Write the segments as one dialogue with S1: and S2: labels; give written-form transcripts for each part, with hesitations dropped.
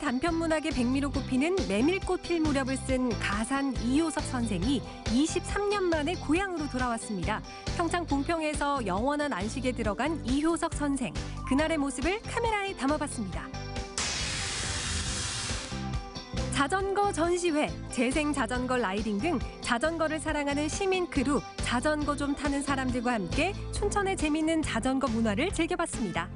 S1: 단편문학의 백미로 꼽히는 메밀꽃 필 무렵을 쓴 가산 이효석 선생이 23년 만에 고향으로 돌아왔습니다. 평창 봉평에서 영원한 안식에 들어간 이효석 선생. 그날의 모습을 카메라에 담아봤습니다. 자전거 전시회, 재생 자전거 라이딩 등 자전거를 사랑하는 시민 크루, 자전거 좀 타는 사람들과 함께 춘천의 재밌는 자전거 문화를 즐겨봤습니다.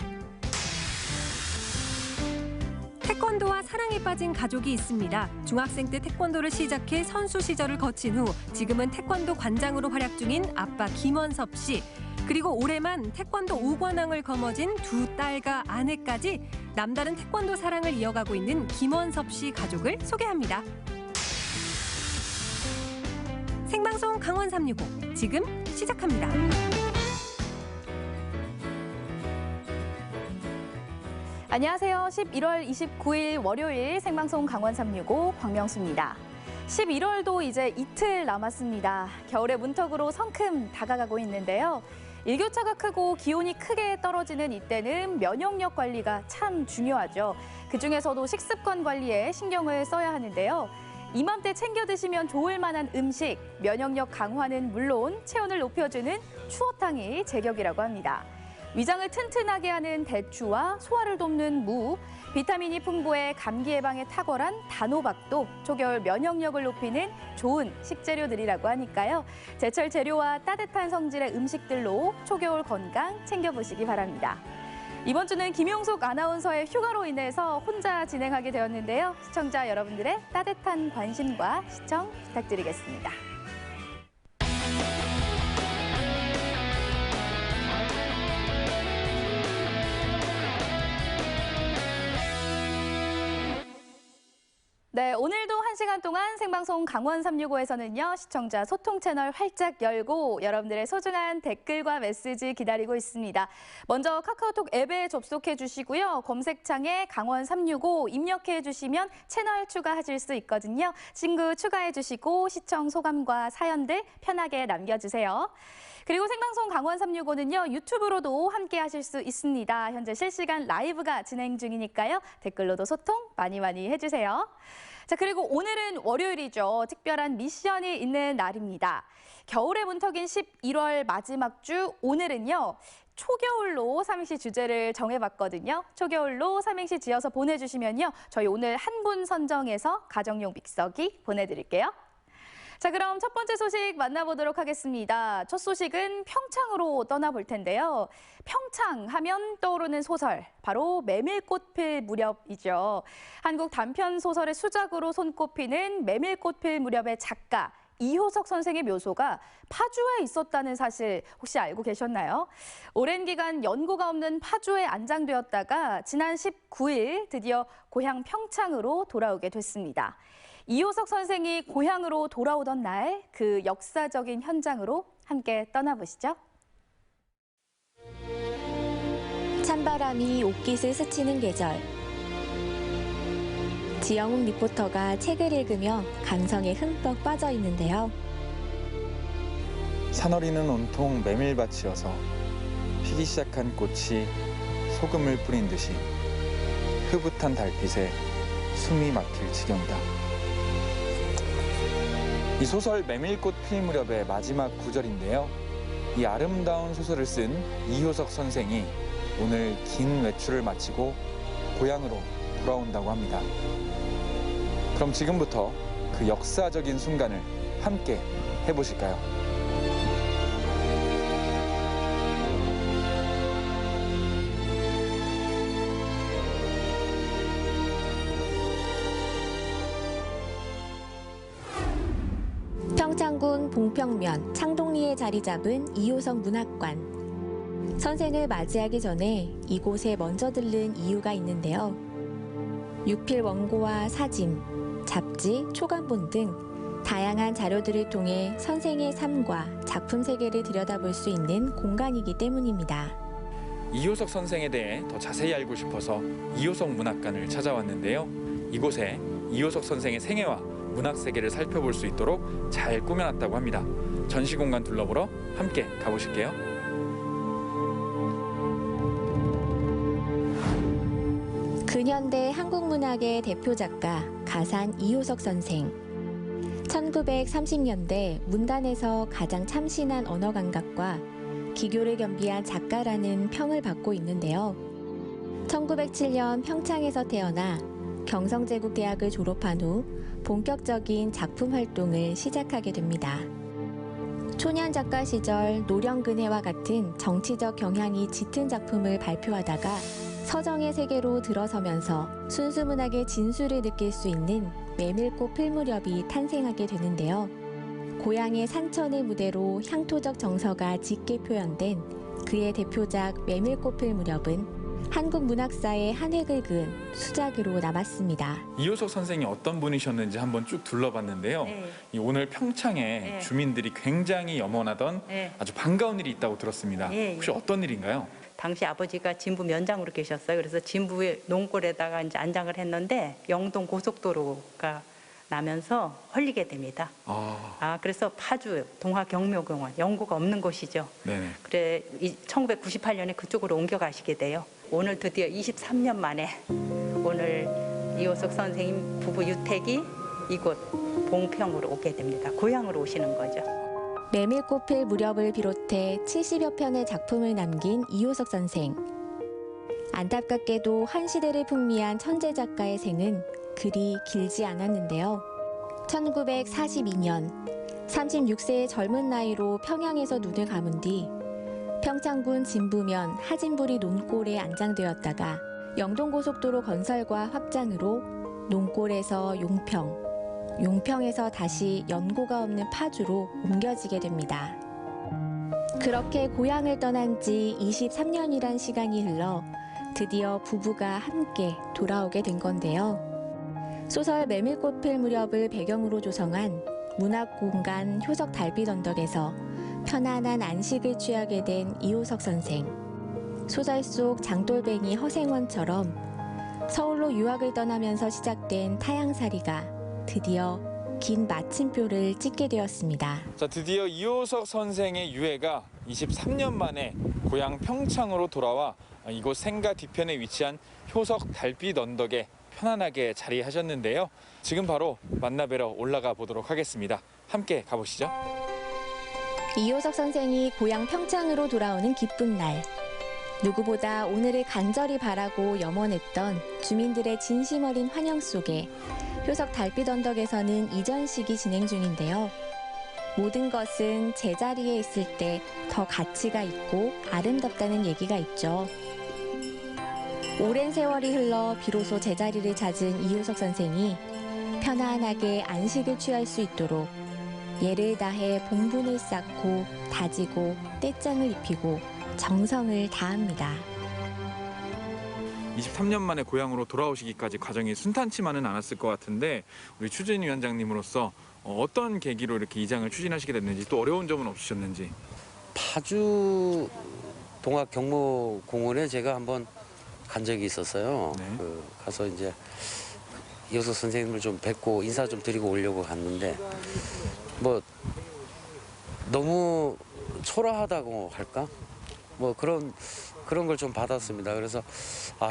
S1: 태권도와 사랑에 빠진 가족이 있습니다. 중학생 때 태권도를 시작해 선수 시절을 거친 후 지금은 태권도 관장으로 활약 중인 아빠 김원섭 씨. 그리고 올해만 태권도 5관왕을 거머쥔 두 딸과 아내까지 남다른 태권도 사랑을 이어가고 있는 김원섭 씨 가족을 소개합니다. 생방송 강원 365 지금 시작합니다.
S2: 안녕하세요. 11월 29일 월요일 생방송 강원 365 광명수입니다. 11월도 이제 이틀 남았습니다. 겨울의 문턱으로 성큼 다가가고 있는데요. 일교차가 크고 기온이 크게 떨어지는 이때는 면역력 관리가 참 중요하죠. 그중에서도 식습관 관리에 신경을 써야 하는데요. 이맘때 챙겨 드시면 좋을 만한 음식, 면역력 강화는 물론 체온을 높여주는 추어탕이 제격이라고 합니다. 위장을 튼튼하게 하는 대추와 소화를 돕는 무, 비타민이 풍부해 감기 예방에 탁월한 단호박도 초겨울 면역력을 높이는 좋은 식재료들이라고 하니까요. 제철 재료와 따뜻한 성질의 음식들로 초겨울 건강 챙겨보시기 바랍니다. 이번 주는 김용석 아나운서의 휴가로 인해서 혼자 진행하게 되었는데요. 시청자 여러분들의 따뜻한 관심과 시청 부탁드리겠습니다. 네, 오늘도 1시간 동안 생방송 강원 365에서는요. 시청자 소통 채널 활짝 열고 여러분들의 소중한 댓글과 메시지 기다리고 있습니다. 먼저 카카오톡 앱에 접속해 주시고요. 검색창에 강원 365 입력해 주시면 채널 추가하실 수 있거든요. 친구 추가해 주시고 시청 소감과 사연들 편하게 남겨주세요. 그리고 생방송 강원 365는요. 유튜브로도 함께 하실 수 있습니다. 현재 실시간 라이브가 진행 중이니까요. 댓글로도 소통 많이 해주세요. 자, 그리고 오늘은 월요일이죠. 특별한 미션이 있는 날입니다. 겨울의 문턱인 11월 마지막 주 오늘은요. 초겨울로 삼행시 주제를 정해봤거든요. 초겨울로 삼행시 지어서 보내주시면요. 저희 오늘 한 분 선정해서 가정용 믹서기 보내드릴게요. 자, 그럼 첫 번째 소식 만나보도록 하겠습니다. 첫 소식은 평창으로 떠나볼 텐데요. 평창 하면 떠오르는 소설, 바로 메밀꽃 필 무렵이죠. 한국 단편 소설의 수작으로 손꼽히는 메밀꽃 필 무렵의 작가 이효석 선생의 묘소가 파주에 있었다는 사실 혹시 알고 계셨나요? 오랜 기간 연고가 없는 파주에 안장되었다가 지난 19일 드디어 고향 평창으로 돌아오게 됐습니다. 이효석 선생이 고향으로 돌아오던 날 그 역사적인 현장으로 함께 떠나보시죠.
S3: 찬바람이 옷깃을 스치는 계절. 지영욱 리포터가 책을 읽으며 감성에 흠뻑 빠져 있는데요.
S4: 산허리는 온통 메밀밭이어서 피기 시작한 꽃이 소금을 뿌린 듯이 흐뭇한 달빛에 숨이 막힐 지경이다. 이 소설 메밀꽃 필 무렵의 마지막 구절인데요. 이 아름다운 소설을 쓴 이효석 선생이 오늘 긴 외출을 마치고 고향으로 돌아온다고 합니다. 그럼 지금부터 그 역사적인 순간을 함께 해보실까요?
S3: 평창군 봉평면 창동리에 자리 잡은 이효석 문학관. 선생을 맞이하기 전에 이곳에 먼저 들른 이유가 있는데요. 육필 원고와 사진, 잡지, 초간본 등 다양한 자료들을 통해 선생의 삶과 작품 세계를 들여다볼 수 있는 공간이기 때문입니다.
S4: 이효석 선생에 대해 더 자세히 알고 싶어서 이효석 문학관을 찾아왔는데요. 이곳에 이효석 선생의 생애와 문학 세계를 살펴볼 수 있도록 잘 꾸며놨다고 합니다. 전시 공간 둘러보러 함께 가보실게요.
S3: 그 근현대 한국문학의 대표 작가 가산 이효석 선생. 1930년대 문단에서 가장 참신한 언어 감각과 기교를 겸비한 작가라는 평을 받고 있는데요. 1907년 평창에서 태어나 경성제국대학을 졸업한 후 본격적인 작품 활동을 시작하게 됩니다. 초년 작가 시절 노령근해와 같은 정치적 경향이 짙은 작품을 발표하다가 서정의 세계로 들어서면서 순수문학의 진수를 느낄 수 있는 메밀꽃 필무렵이 탄생하게 되는데요. 고향의 산천을 무대로 향토적 정서가 짙게 표현된 그의 대표작 메밀꽃 필무렵은 한국 문학사의 한 획을 그은 수작으로 남았습니다.
S4: 이효석 선생이 어떤 분이셨는지 한번 쭉 둘러봤는데요.
S5: 네.
S4: 이 오늘 평창에
S5: 네.
S4: 주민들이 굉장히 염원하던
S5: 네.
S4: 아주 반가운 일이 있다고 들었습니다.
S5: 네.
S4: 혹시 어떤 일인가요?
S5: 당시 아버지가 진부 면장으로 계셨어요. 그래서 진부의 농골에다가 이제 안장을 했는데 영동 고속도로가 나면서 헐리게 됩니다. 그래서 파주 동화경묘공원 연고가 없는 곳이죠.
S4: 네네.
S5: 그래 1998년에 그쪽으로 옮겨가시게 돼요. 오늘 드디어 23년 만에 오늘 이효석 선생님 부부 유택이 이곳 봉평으로 오게 됩니다. 고향으로 오시는 거죠.
S3: 메밀꽃 필 무렵을 비롯해 70여 편의 작품을 남긴 이효석 선생. 안타깝게도 한 시대를 풍미한 천재 작가의 생은 그리 길지 않았는데요. 1942년 36세의 젊은 나이로 평양에서 눈을 감은 뒤 평창군 진부면 하진부리 논골에 안장되었다가 영동고속도로 건설과 확장으로 논골에서 용평, 용평에서 다시 연고가 없는 파주로 옮겨지게 됩니다. 그렇게 고향을 떠난 지 23년이란 시간이 흘러 드디어 부부가 함께 돌아오게 된 건데요. 소설 메밀꽃 필 무렵을 배경으로 조성한 문학공간 효석 달빛 언덕에서 편안한 안식을 취하게 된 이효석 선생. 소설 속 장돌뱅이 허생원처럼 서울로 유학을 떠나면서 시작된 타향살이가 드디어 긴 마침표를 찍게 되었습니다.
S4: 자, 드디어 이효석 선생의 유해가 23년 만에 고향 평창으로 돌아와 이곳 생가 뒤편에 위치한 효석 달빛 언덕에 편안하게 자리하셨는데요. 지금 바로 만나뵈러 올라가 보도록 하겠습니다. 함께 가보시죠.
S3: 이효석 선생이 고향 평창으로 돌아오는 기쁜 날. 누구보다 오늘을 간절히 바라고 염원했던 주민들의 진심 어린 환영 속에 효석 달빛 언덕에서는 이전식이 진행 중인데요. 모든 것은 제자리에 있을 때 더 가치가 있고 아름답다는 얘기가 있죠. 오랜 세월이 흘러 비로소 제자리를 찾은 이효석 선생이 편안하게 안식을 취할 수 있도록 예를 다해 봉분을 쌓고 다지고 떼장을 입히고 정성을 다합니다.
S4: 23년 만에 고향으로 돌아오시기까지 과정이 순탄치만은 않았을 것 같은데 우리 추진위원장님으로서 어떤 계기로 이렇게 이장을 추진하시게 됐는지 또 어려운 점은 없으셨는지.
S6: 파주 동학경모공원에 제가 한번 간 적이 있었어요.
S4: 네.
S6: 가서 이제 이효석 선생님을 좀 뵙고 인사 좀 드리고 오려고 갔는데 뭐 너무 초라하다고 할까? 뭐 그런 걸 좀 받았습니다. 그래서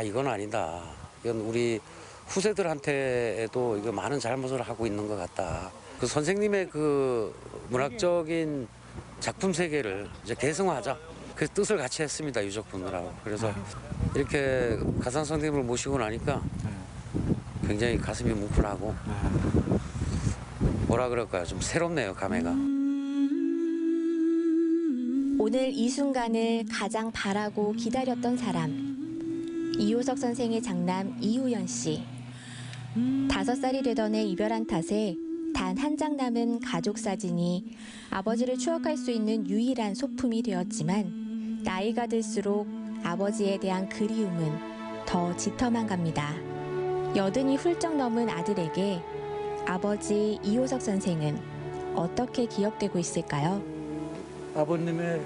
S6: 이건 아니다. 이건 우리 후세들한테도 이거 많은 잘못을 하고 있는 것 같다. 그 선생님의 그 문학적인 작품 세계를 이제 개성화하자. 그 뜻을 같이 했습니다. 유족분들하고. 그래서 이렇게 가산 선생님을 모시고 나니까 굉장히 가슴이 뭉클하고 뭐라 그럴까요? 좀 새롭네요, 감회가.
S3: 오늘 이 순간을 가장 바라고 기다렸던 사람. 이효석 선생의 장남 이우연 씨. 5살이 되던 해 이별한 탓에 단 한 장 남은 가족 사진이 아버지를 추억할 수 있는 유일한 소품이 되었지만 나이가 들수록 아버지에 대한 그리움은 더 짙어만 갑니다. 80이 훌쩍 넘은 아들에게 아버지 이효석 선생은 어떻게 기억되고 있을까요?
S7: 아버님의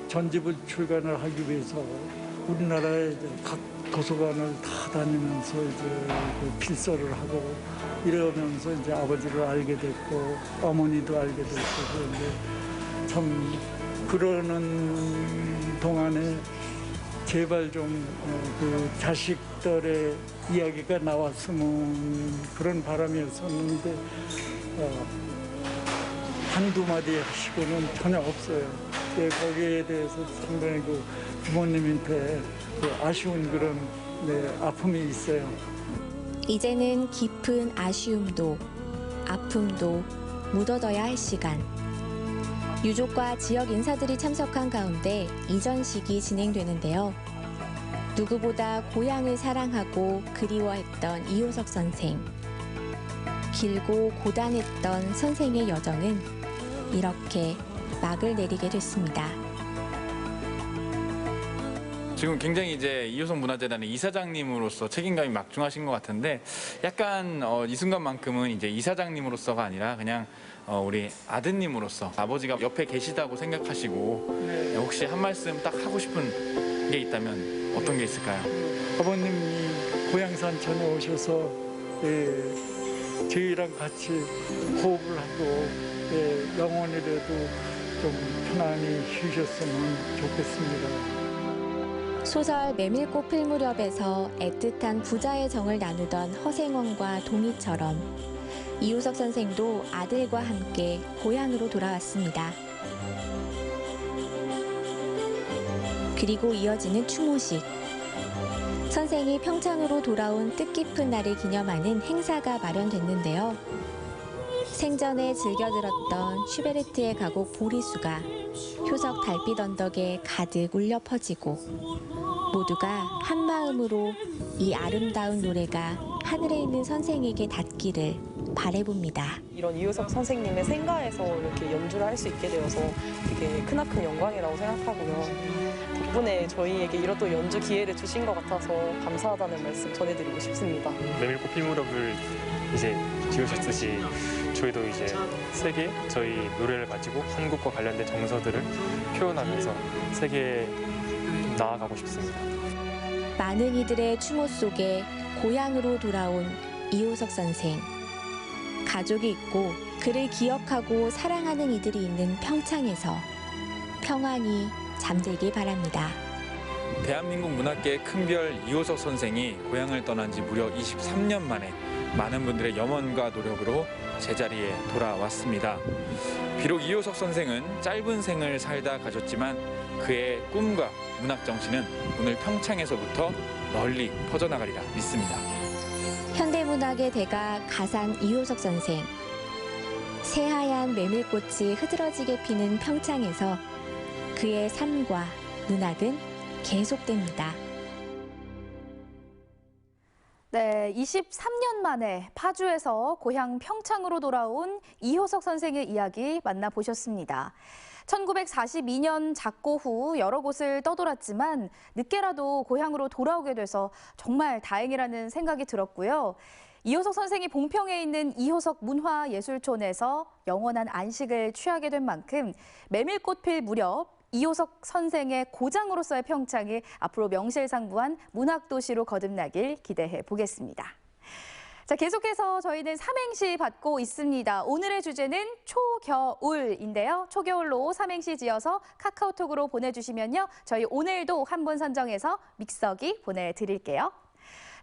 S7: 전집을 출간을 하기 위해서 우리나라의 각 도서관을 다 다니면서 이제 그 필서를 하고 이러면서 이제 아버지를 알게 됐고 어머니도 알게 됐고 그런데 참 그러는 동안에 제발 좀 그 자식들의 이야기가 나왔으면 그런 바람이었었는데 한두 마디 하시고는 전혀 없어요. 거기에 대해서 상당히 그 부모님한테 그 아쉬운 그런 아픔이 있어요.
S3: 이제는 깊은 아쉬움도 아픔도 묻어둬야 할 시간. 유족과 지역 인사들이 참석한 가운데 이전식이 진행되는데요. 누구보다 고향을 사랑하고 그리워했던 이효석 선생. 길고 고단했던 선생의 여정은 이렇게 막을 내리게 됐습니다.
S4: 지금 굉장히 이제 이효석 문화재단의 이사장님으로서 책임감이 막중하신 것 같은데 약간 이 순간만큼은 이제 이사장님으로서가 아니라 그냥 우리 아드님으로서 아버지가 옆에 계시다고 생각하시고 혹시 한 말씀 딱 하고 싶은 게 있다면 어떤 게 있을까요?
S7: 아버님이 고향산 전에 오셔서 저희랑 같이 호흡을 하고 영원이라도 좀 편안히 쉬셨으면 좋겠습니다.
S3: 소설 메밀꽃 필 무렵에서 애틋한 부자의 정을 나누던 허생원과 동희처럼 이효석 선생도 아들과 함께 고향으로 돌아왔습니다. 그리고 이어지는 추모식. 선생이 평창으로 돌아온 뜻깊은 날을 기념하는 행사가 마련됐는데요. 생전에 즐겨 들었던 슈베르트의 가곡 보리수가 효석 달빛 언덕에 가득 울려 퍼지고 모두가 한마음으로 이 아름다운 노래가 하늘에 있는 선생에게 닿기를 바라봅니다.
S8: 이런 이효석 선생님의 생가에서 이렇게 연주를 할 수 있게 되어서 되게 크나큰 영광이라고 생각하고요. 덕분에 저희에게 이런 또 연주 기회를 주신 것 같아서 감사하다는 말씀 전해드리고 싶습니다.
S9: 메밀꽃 필 무렵을 이제 지으셨듯이 저희도 이제 세계 저희 노래를 가지고 한국과 관련된 정서들을 표현하면서 세계에 좀 나아가고 싶습니다.
S3: 많은 이들의 추모 속에 고향으로 돌아온 이효석 선생. 가족이 있고 그를 기억하고 사랑하는 이들이 있는 평창에서 평안히 잠들길 바랍니다.
S4: 대한민국 문학계의 큰별 이효석 선생이 고향을 떠난 지 무려 23년 만에 많은 분들의 염원과 노력으로 제자리에 돌아왔습니다. 비록 이효석 선생은 짧은 생을 살다 가셨지만 그의 꿈과 문학 정신은 오늘 평창에서부터 널리 퍼져나가리라 믿습니다.
S3: 현대문학의 대가 가산 이효석 선생. 새하얀 메밀꽃이 흐드러지게 피는 평창에서 그의 삶과 문학은 계속됩니다.
S2: 네, 23년 만에 파주에서 고향 평창으로 돌아온 이효석 선생의 이야기 만나보셨습니다. 1942년 작고 후 여러 곳을 떠돌았지만 늦게라도 고향으로 돌아오게 돼서 정말 다행이라는 생각이 들었고요. 이효석 선생이 봉평에 있는 이효석 문화예술촌에서 영원한 안식을 취하게 된 만큼 메밀꽃 필 무렵 이효석 선생의 고장으로서의 평창이 앞으로 명실상부한 문학도시로 거듭나길 기대해 보겠습니다. 자, 계속해서 저희는 삼행시 받고 있습니다. 오늘의 주제는 초겨울인데요. 초겨울로 삼행시 지어서 카카오톡으로 보내주시면요. 저희 오늘도 한 분 선정해서 믹서기 보내드릴게요.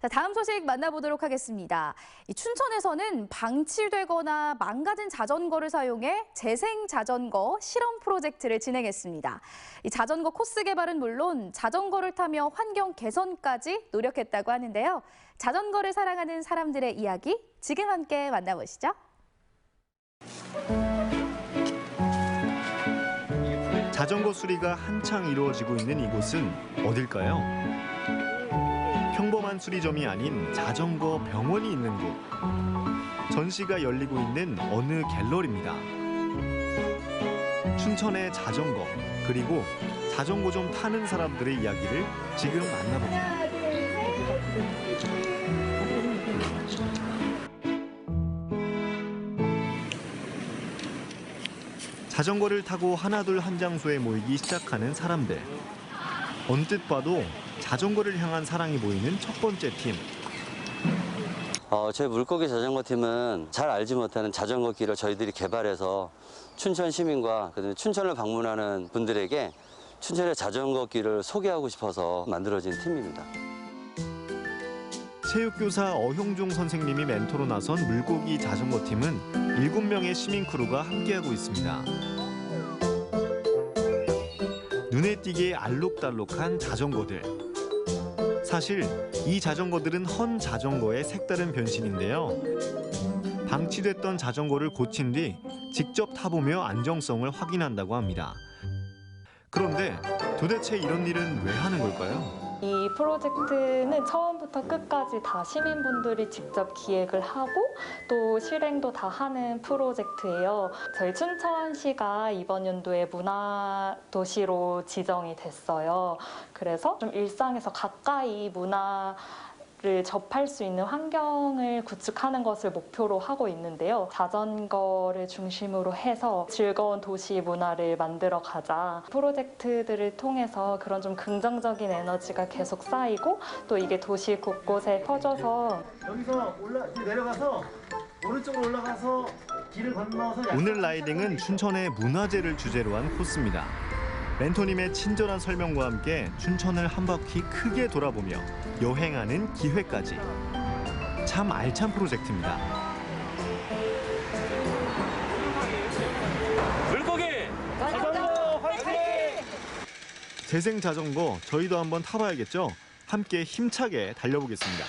S2: 자, 다음 소식 만나보도록 하겠습니다. 춘천에서는 방치되거나 망가진 자전거를 사용해 재생 자전거 실험 프로젝트를 진행했습니다. 이 자전거 코스 개발은 물론 자전거를 타며 환경 개선까지 노력했다고 하는데요. 자전거를 사랑하는 사람들의 이야기 지금 함께 만나보시죠.
S10: 자전거 수리가 한창 이루어지고 있는 이곳은 어딜까요? 평범한 수리점이 아닌 자전거 병원이 있는 곳. 전시가 열리고 있는 어느 갤러리입니다. 춘천의 자전거, 그리고 자전거 좀 타는 사람들의 이야기를 지금 만나봅니다. 자전거를 타고 하나둘 한 장소에 모이기 시작하는 사람들. 언뜻 봐도 자전거를 향한 사랑이 보이는 첫 번째 팀.
S11: 저희 물고기 자전거 팀은 잘 알지 못하는 자전거 길을 저희들이 개발해서 춘천 시민과 그다음에 춘천을 방문하는 분들에게 춘천의 자전거길을 소개하고 싶어서 만들어진 팀입니다.
S10: 체육교사 어형종 선생님이 멘토로 나선 물고기 자전거팀은 7명의 시민 크루가 함께하고 있습니다. 눈에 띄게 알록달록한 자전거들. 사실 이 자전거들은 헌 자전거의 색다른 변신인데요. 방치됐던 자전거를 고친 뒤 직접 타보며 안정성을 확인한다고 합니다. 그런데 도대체 이런 일은 왜 하는 걸까요?
S12: 이 프로젝트는 처음부터 끝까지 다 시민분들이 직접 기획을 하고 또 실행도 다 하는 프로젝트예요. 저희 춘천시가 이번 연도에 문화도시로 지정이 됐어요. 그래서 좀 일상에서 가까이 문화를 접할 수 있는 환경을 구축하는 것을 목표로 하고 있는데요. 자전거를 중심으로 해서 즐거운 도시 문화를 만들어 가자. 프로젝트들을 통해서 그런 좀 긍정적인 에너지가 계속 쌓이고 또 이게 도시 곳곳에 퍼져서
S13: 여기서 내려가서 오른쪽으로 올라가서 길을 건너서
S10: 오늘 라이딩은 춘천의 문화재를 주제로 한 코스입니다. 멘토님의 친절한 설명과 함께 춘천을 한 바퀴 크게 돌아보며 여행하는 기회까지. 참 알찬 프로젝트입니다.
S9: 물고기 자전거 화이팅!
S10: 재생 자전거 저희도 한번 타봐야겠죠? 함께 힘차게 달려보겠습니다.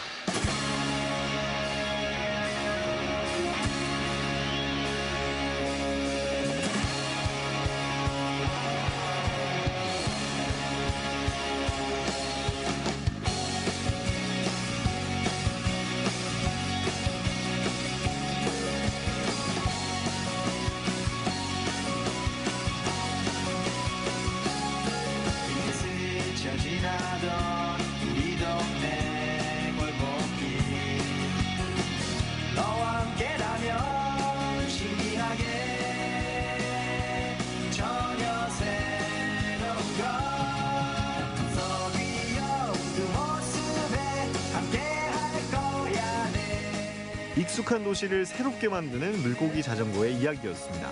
S10: 익숙한 도시를 새롭게 만드는 물고기 자전거의 이야기였습니다.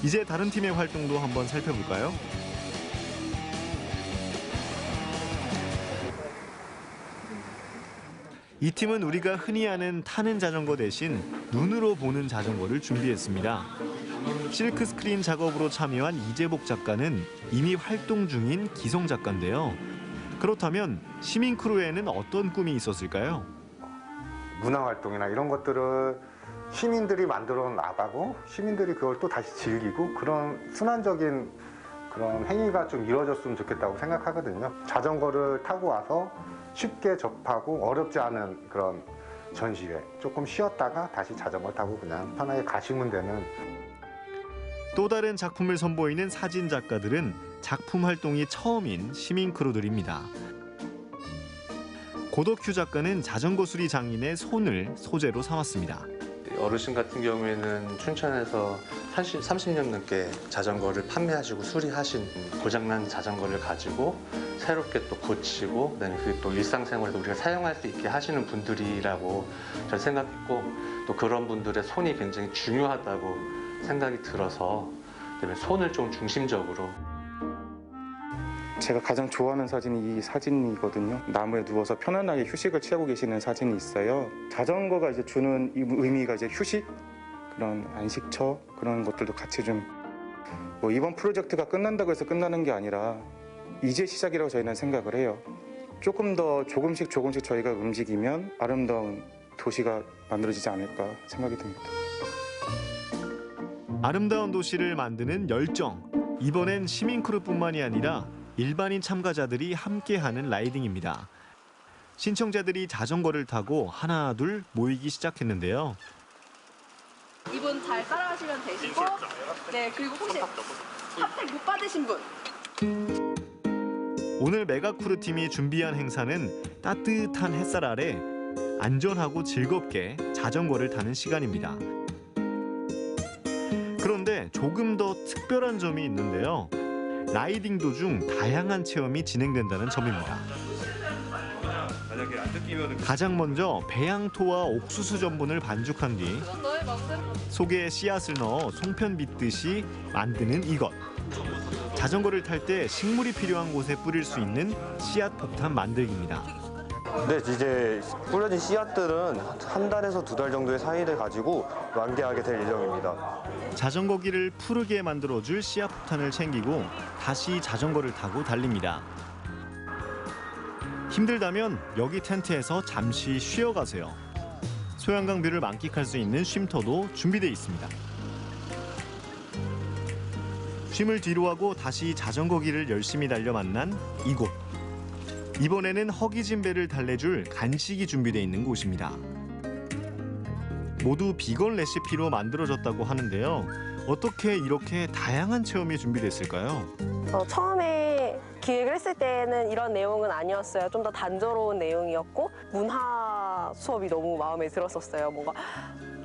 S10: 이제 다른 팀의 활동도 한번 살펴볼까요? 이 팀은 우리가 흔히 아는 타는 자전거 대신 눈으로 보는 자전거를 준비했습니다. 실크 스크린 작업으로 참여한 이재복 작가는 이미 활동 중인 기성 작가인데요. 그렇다면 시민 크루에는 어떤 꿈이 있었을까요?
S14: 문화활동이나 이런 것들을 시민들이 만들어 나가고 시민들이 그걸 또 다시 즐기고 그런 순환적인 그런 행위가 좀 이루어졌으면 좋겠다고 생각하거든요. 자전거를 타고 와서 쉽게 접하고 어렵지 않은 그런 전시회, 조금 쉬었다가 다시 자전거 타고 그냥 편하게 가시면 되는.
S10: 또 다른 작품을 선보이는 사진 작가들은 작품 활동이 처음인 시민 크루들입니다. 고덕규 작가는 자전거 수리 장인의 손을 소재로 삼았습니다.
S15: 어르신 같은 경우에는 춘천에서 30년 넘게 자전거를 판매하시고 수리하신 고장난 자전거를 가지고 새롭게 또 고치고 그다음에 그게 또 일상생활에도 우리가 사용할 수 있게 하시는 분들이라고 저는 생각했고 또 그런 분들의 손이 굉장히 중요하다고 생각이 들어서 그다음에 손을 좀 중심적으로
S16: 제가 가장 좋아하는 사진이 이 사진이거든요. 나무에 누워서 편안하게 휴식을 취하고 계시는 사진이 있어요. 자전거가 이제 주는 이 의미가 이제 휴식, 그런 안식처 그런 것들도 같이 좀 뭐 이번 프로젝트가 끝난다고 해서 끝나는 게 아니라 이제 시작이라고 저희는 생각을 해요. 조금 더 조금씩 저희가 움직이면 아름다운 도시가 만들어지지 않을까 생각이 듭니다.
S10: 아름다운 도시를 만드는 열정. 이번엔 시민 크루뿐만이 아니라 일반인 참가자들이 함께하는 라이딩입니다. 신청자들이 자전거를 타고 하나 둘 모이기 시작했는데요.
S17: 이분 잘 따라하시면 되시고, 네 그리고 혹시 핫팩 못 받으신 분.
S10: 오늘 메가크루 팀이 준비한 행사는 따뜻한 햇살 아래 안전하고 즐겁게 자전거를 타는 시간입니다. 그런데 조금 더 특별한 점이 있는데요. 라이딩 도중 다양한 체험이 진행된다는 점입니다. 가장 먼저 배양토와 옥수수 전분을 반죽한 뒤 속에 씨앗을 넣어 송편 빚듯이 만드는 이것. 자전거를 탈 때 식물이 필요한 곳에 뿌릴 수 있는 씨앗 폭탄 만들기입니다.
S18: 네, 이제 뿌려진 씨앗들은 한 달에서 2달 정도의 사이를 가지고 완개하게 될 예정입니다.
S10: 자전거길을 푸르게 만들어줄 씨앗 폭탄을 챙기고 다시 자전거를 타고 달립니다. 힘들다면 여기 텐트에서 잠시 쉬어가세요. 소양강 뷰를 만끽할 수 있는 쉼터도 준비되어 있습니다. 쉼을 뒤로 하고 다시 자전거 길을 열심히 달려 만난 이곳. 이번에는 허기진 배를 달래줄 간식이 준비되어 있는 곳입니다. 모두 비건 레시피로 만들어졌다고 하는데요. 어떻게 이렇게 다양한 체험이 준비됐을까요?
S8: 처음에 기획을 했을 때는 이런 내용은 아니었어요. 좀 더 단조로운 내용이었고 문화 수업이 너무 마음에 들었었어요. 뭔가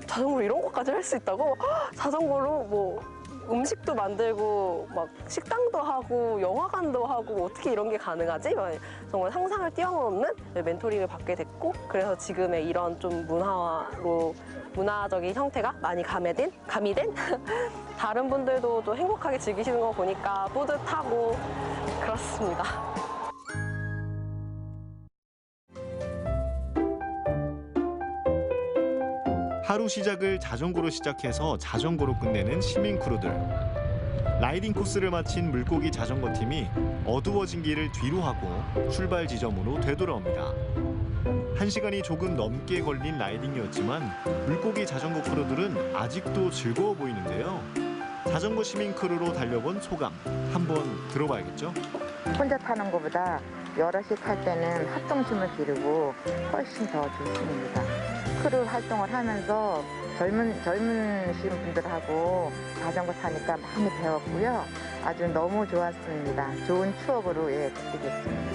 S8: 자전거로 이런 것까지 할 수 있다고? 자전거로 뭐 음식도 만들고 막 식당도 하고 영화관도 하고 어떻게 이런 게 가능하지? 정말 상상을 뛰어넘는 멘토링을 받게 됐고 그래서 지금의 이런 좀 문화적인 형태가 많이 가미된 다른 분들도 또 행복하게 즐기시는 거 보니까 뿌듯하고 그렇습니다.
S10: 하루 시작을 자전거로 시작해서 자전거로 끝내는 시민 크루들. 라이딩 코스를 마친 물고기 자전거 팀이 어두워진 길을 뒤로 하고 출발 지점으로 되돌아옵니다. 1시간이 조금 넘게 걸린 라이딩이었지만 물고기 자전거 크루들은 아직도 즐거워 보이는데요. 자전거 시민 크루로 달려본 소감 한번 들어봐야겠죠?
S19: 혼자 타는 것보다 여럿이 탈 때는 합동심을 기르고 훨씬 더 좋습니다. 크루 활동을 하면서 젊으신 분들하고 자전거 타니까 많이 배웠고요. 아주 너무 좋았습니다. 좋은 추억으로 드리겠습니다.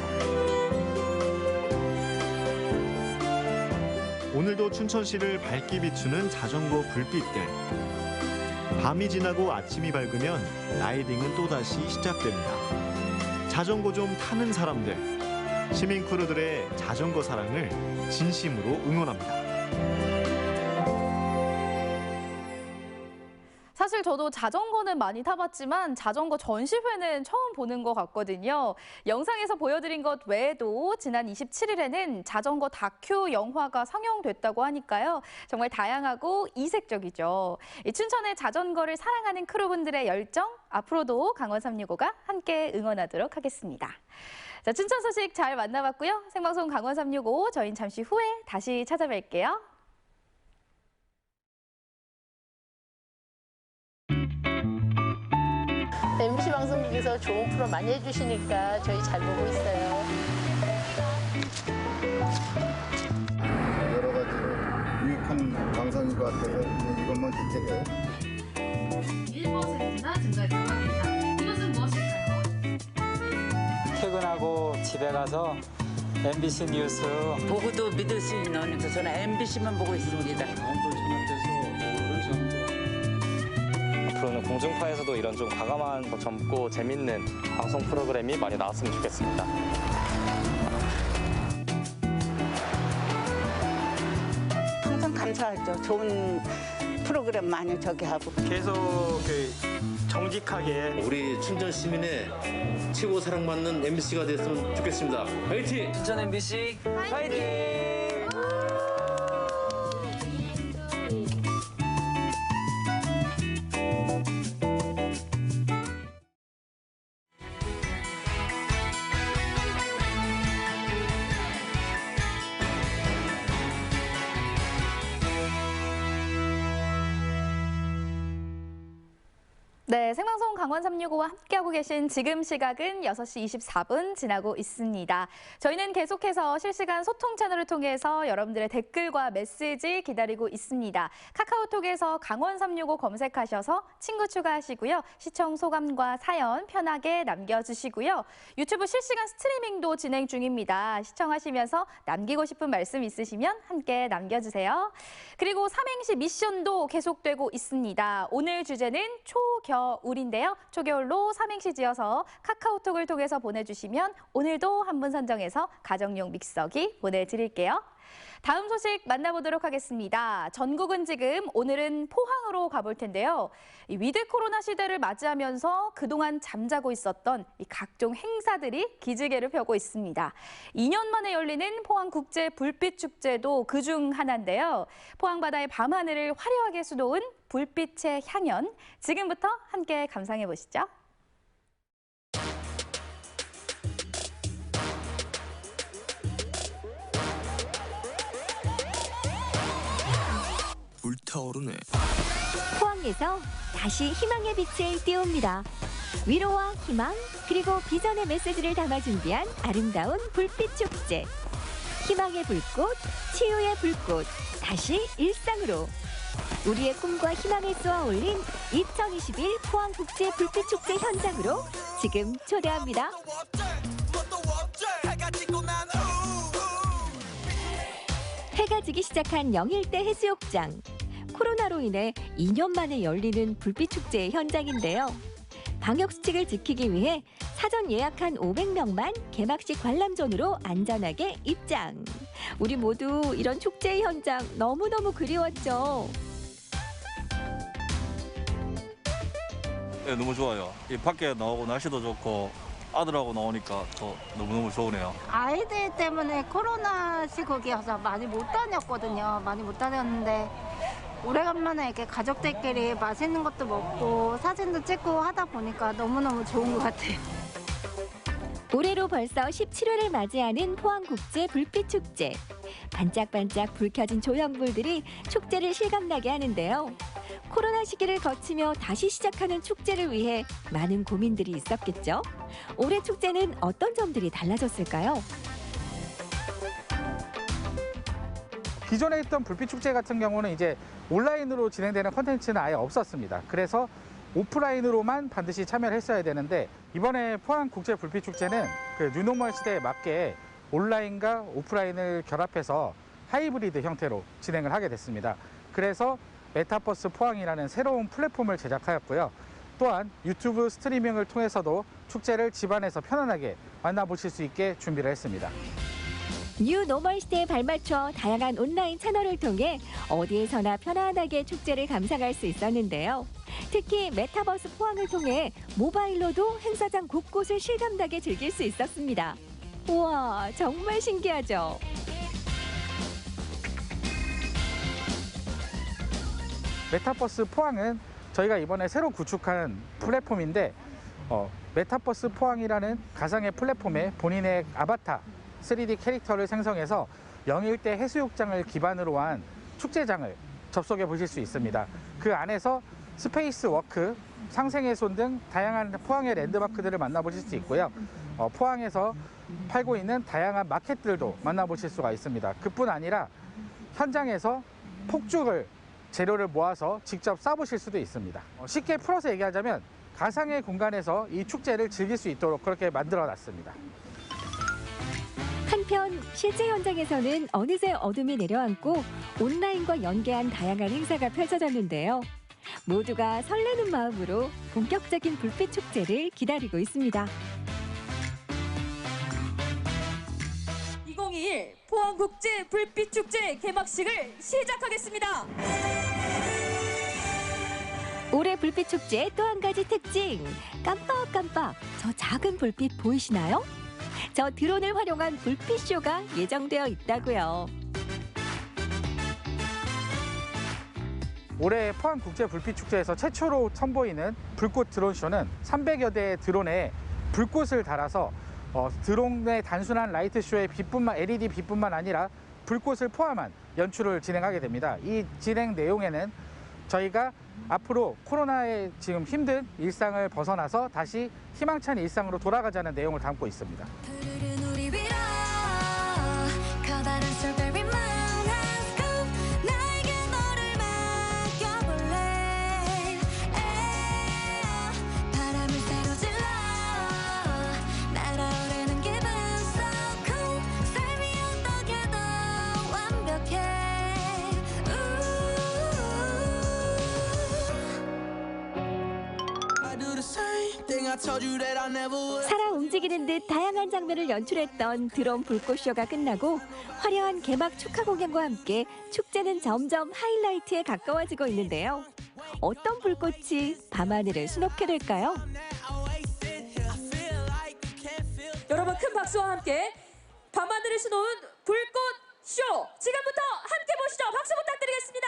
S10: 오늘도 춘천시를 밝게 비추는 자전거 불빛들. 밤이 지나고 아침이 밝으면 라이딩은 또다시 시작됩니다. 자전거 좀 타는 사람들, 시민 크루들의 자전거 사랑을 진심으로 응원합니다.
S2: 사실 저도 자전거는 많이 타봤지만 자전거 전시회는 처음 보는 것 같거든요. 영상에서 보여드린 것 외에도 지난 27일에는 자전거 다큐 영화가 상영됐다고 하니까요. 정말 다양하고 이색적이죠. 춘천의 자전거를 사랑하는 크루분들의 열정, 앞으로도 강원 365가 함께 응원하도록 하겠습니다. 자, 춘천 소식 잘 만나봤고요. 생방송 강원 365, 저희는 잠시 후에 다시 찾아뵐게요.
S20: MBC 방송국에서 좋은 프로 많이 해주시니까 저희 잘 보고 있어요.
S21: 여러 가지 유익한 방송인 것 같아서 이것만 기대해요.
S22: 1%나 증가했다고 합니다. 이것은 무엇일까요?
S23: 퇴근하고 집에 가서 MBC 뉴스
S24: 보고도 믿을 수 있는 그래서 저는 MBC만 보고 있습니다.
S25: 앞으로는 공중파에서도 이런 좀 과감한, 젊고 재밌는 방송 프로그램이 많이 나왔으면 좋겠습니다.
S24: 항상 감사하죠. 좋은 프로그램 많이 하고.
S23: 계속 정직하게
S26: 우리 춘천 시민의 최고 사랑받는 MBC가 됐으면 좋겠습니다. 화이팅!
S23: 춘천 MBC 화이팅!
S2: 네, 생방송 강원 365와 함께하고 계신 지금 시각은 6시 24분 지나고 있습니다. 저희는 계속해서 실시간 소통 채널을 통해서 여러분들의 댓글과 메시지 기다리고 있습니다. 카카오톡에서 강원 365 검색하셔서 친구 추가하시고요. 시청 소감과 사연 편하게 남겨주시고요. 유튜브 실시간 스트리밍도 진행 중입니다. 시청하시면서 남기고 싶은 말씀 있으시면 함께 남겨주세요. 그리고 삼행시 미션도 계속되고 있습니다. 오늘 주제는 초겨울인데요. 초겨울로 삼행시 지어서 카카오톡을 통해서 보내주시면 오늘도 한 분 선정해서 가정용 믹서기 보내드릴게요. 다음 소식 만나보도록 하겠습니다. 전국은 지금 오늘은 포항으로 가볼 텐데요. 이 위드 코로나 시대를 맞이하면서 그동안 잠자고 있었던 이 각종 행사들이 기지개를 펴고 있습니다. 2년 만에 열리는 포항국제 불빛축제도 그중 하나인데요. 포항 바다의 밤하늘을 화려하게 수놓은 불빛의 향연, 지금부터 함께 감상해 보시죠.
S1: 불타오르네.
S3: 포항에서 다시 희망의 빛을 띄웁니다. 위로와 희망, 그리고 비전의 메시지를 담아 준비한 아름다운 불빛축제. 희망의 불꽃, 치유의 불꽃, 다시 일상으로. 우리의 꿈과 희망을 쏘아 올린 2021 포항국제 불빛축제 현장으로 지금 초대합니다. 해가 지기 시작한 영일대 해수욕장. 코로나로 인해 2년 만에 열리는 불빛축제의 현장인데요. 방역수칙을 지키기 위해 사전 예약한 500명만 개막식 관람존으로 안전하게 입장. 우리 모두 이런 축제의 현장 너무너무 그리웠죠.
S4: 네, 너무 좋아요. 이 밖에 나오고 날씨도 좋고 아들하고 나오니까 더 너무너무 좋으네요.
S5: 아이들 때문에 코로나 시국이어서 많이 못 다녔거든요. 많이 못 다녔는데 오래간만에 이렇게 가족들끼리 맛있는 것도 먹고 사진도 찍고 하다 보니까 너무너무 좋은 것 같아요.
S3: 올해로 벌써 17회를 맞이하는 포항국제 불빛축제. 반짝반짝 불 켜진 조형물들이 축제를 실감나게 하는데요. 코로나 시기를 거치며 다시 시작하는 축제를 위해 많은 고민들이 있었겠죠. 올해 축제는 어떤 점들이 달라졌을까요?
S6: 기존에 있던 불빛축제 같은 경우는 이제 온라인으로 진행되는 콘텐츠는 아예 없었습니다. 그래서 오프라인으로만 반드시 참여를 했어야 되는데 이번에 포항국제 불빛축제는 그 뉴노멀 시대에 맞게 온라인과 오프라인을 결합해서 하이브리드 형태로 진행을 하게 됐습니다. 그래서 메타버스 포항이라는 새로운 플랫폼을 제작하였고요. 또한 유튜브 스트리밍을 통해서도 축제를 집안에서 편안하게 만나보실 수 있게 준비를 했습니다.
S3: 뉴 노멀 시대에 발맞춰 다양한 온라인 채널을 통해 어디에서나 편안하게 축제를 감상할 수 있었는데요. 특히 메타버스 포항을 통해 모바일로도 행사장 곳곳을 실감나게 즐길 수 있었습니다. 우와, 정말 신기하죠?
S6: 메타버스 포항은 저희가 이번에 새로 구축한 플랫폼인데 메타버스 포항이라는 가상의 플랫폼에 본인의 아바타 3D 캐릭터를 생성해서 영일대 해수욕장을 기반으로 한 축제장을 접속해 보실 수 있습니다. 그 안에서 스페이스 워크, 상생의 손 등 다양한 포항의 랜드마크들을 만나보실 수 있고요. 포항에서 팔고 있는 다양한 마켓들도 만나보실 수가 있습니다. 그뿐 아니라 현장에서 폭죽을 재료를 모아서 직접 쏴보실 수도 있습니다. 쉽게 풀어서 얘기하자면 가상의 공간에서 이 축제를 즐길 수 있도록 그렇게 만들어 놨습니다.
S3: 한편 실제 현장에서는 어느새 어둠이 내려앉고 온라인과 연계한 다양한 행사가 펼쳐졌는데요. 모두가 설레는 마음으로 본격적인 불빛 축제를 기다리고 있습니다.
S7: 2021 포항국제 불빛축제 개막식을 시작하겠습니다.
S3: 올해 불빛 축제의 또 한 가지 특징, 깜빡깜빡 저 작은 불빛 보이시나요? 저 드론을 활용한 불빛쇼가 예정되어 있다고요.
S6: 올해 포항국제불빛축제에서 최초로 선보이는 불꽃 드론쇼는 300여 대의 드론에 불꽃을 달아서 드론의 단순한 라이트쇼의 빛뿐만 LED 빛뿐만 아니라 불꽃을 포함한 연출을 진행하게 됩니다. 이 진행 내용에는 저희가 앞으로 코로나의 지금 힘든 일상을 벗어나서 다시 희망찬 일상으로 돌아가자는 내용을 담고 있습니다.
S3: 살아 움직이는 듯 다양한 장면을 연출했던 드론 불꽃쇼가 끝나고 화려한 개막 축하 공연과 함께 축제는 점점 하이라이트에 가까워지고 있는데요. 어떤 불꽃이 밤하늘을 수놓게 될까요?
S7: 여러분 큰 박수와 함께 밤하늘을 수놓은 불꽃쇼 지금부터 함께 보시죠. 박수 부탁드리겠습니다.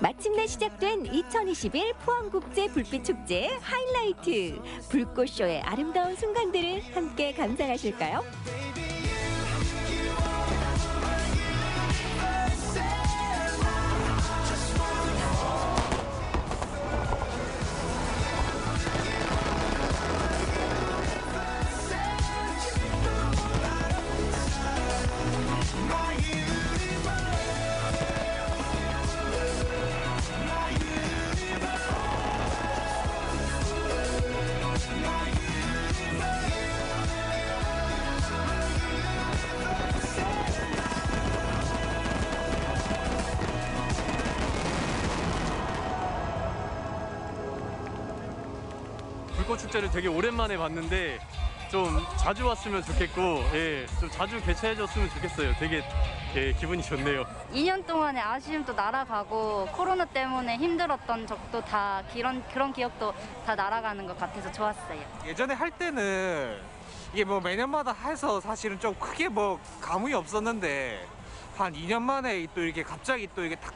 S3: 마침내 시작된 2021 포항국제 불빛축제의 하이라이트 불꽃쇼의 아름다운 순간들을 함께 감상하실까요?
S1: 불꽃축제를 되게 오랜만에 봤는데 좀 자주 왔으면 좋겠고 좀 자주 개최해줬으면 좋겠어요. 되게 기분이 좋네요.
S9: 2년 동안의 아쉬움도 날아가고 코로나 때문에 힘들었던 적도 다 그런 기억도 다 날아가는 것 같아서 좋았어요.
S11: 예전에 할 때는 이게 뭐 매년마다 해서 사실은 좀 크게 뭐 감흥이 없었는데 한 2년 만에 또 이렇게 갑자기 또 이게 딱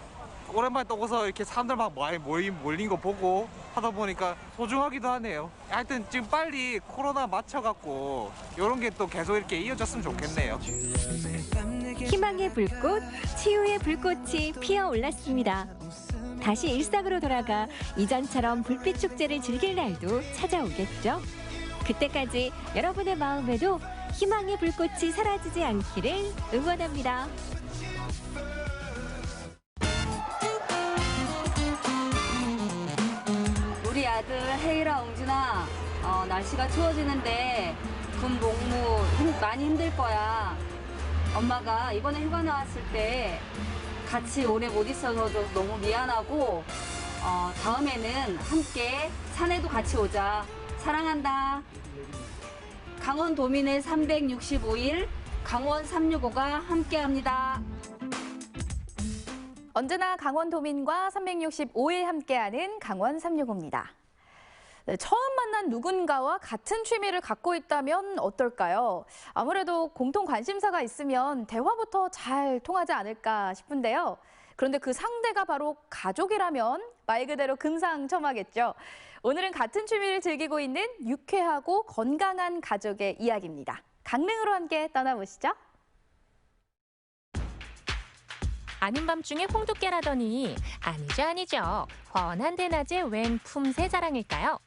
S11: 오랜만에 떠고서 이렇게 사람들 막 많이 몰린 거 보고 하다 보니까 소중하기도 하네요. 하여튼 지금 빨리 코로나 맞춰갖고 이런 게 또 계속 이렇게 이어졌으면 좋겠네요.
S3: 희망의 불꽃, 치유의 불꽃이 피어올랐습니다. 다시 일상으로 돌아가 이전처럼 불빛 축제를 즐길 날도 찾아오겠죠. 그때까지 여러분의 마음에도 희망의 불꽃이 사라지지 않기를 응원합니다.
S12: 우리 아들 혜이랑 웅진아, 날씨가 추워지는데 군 복무 많이 힘들 거야. 엄마가 이번에 휴가 나왔을 때 같이 오래 못 있어서 너무 미안하고 다음에는 함께 산에도 같이 오자. 사랑한다. 강원 도민의 365일 강원 365가 함께합니다.
S2: 언제나 강원 도민과 365일 함께하는 강원 365입니다. 네, 처음 만난 누군가와 같은 취미를 갖고 있다면 어떨까요? 아무래도 공통 관심사가 있으면 대화부터 잘 통하지 않을까 싶은데요. 그런데 그 상대가 바로 가족이라면 말 그대로 금상첨화겠죠. 오늘은 같은 취미를 즐기고 있는 유쾌하고 건강한 가족의 이야기입니다. 강릉으로 함께 떠나보시죠.
S13: 아닌 밤중에 홍두깨라더니 아니죠. 훤한 대낮에 웬 품새 자랑일까요?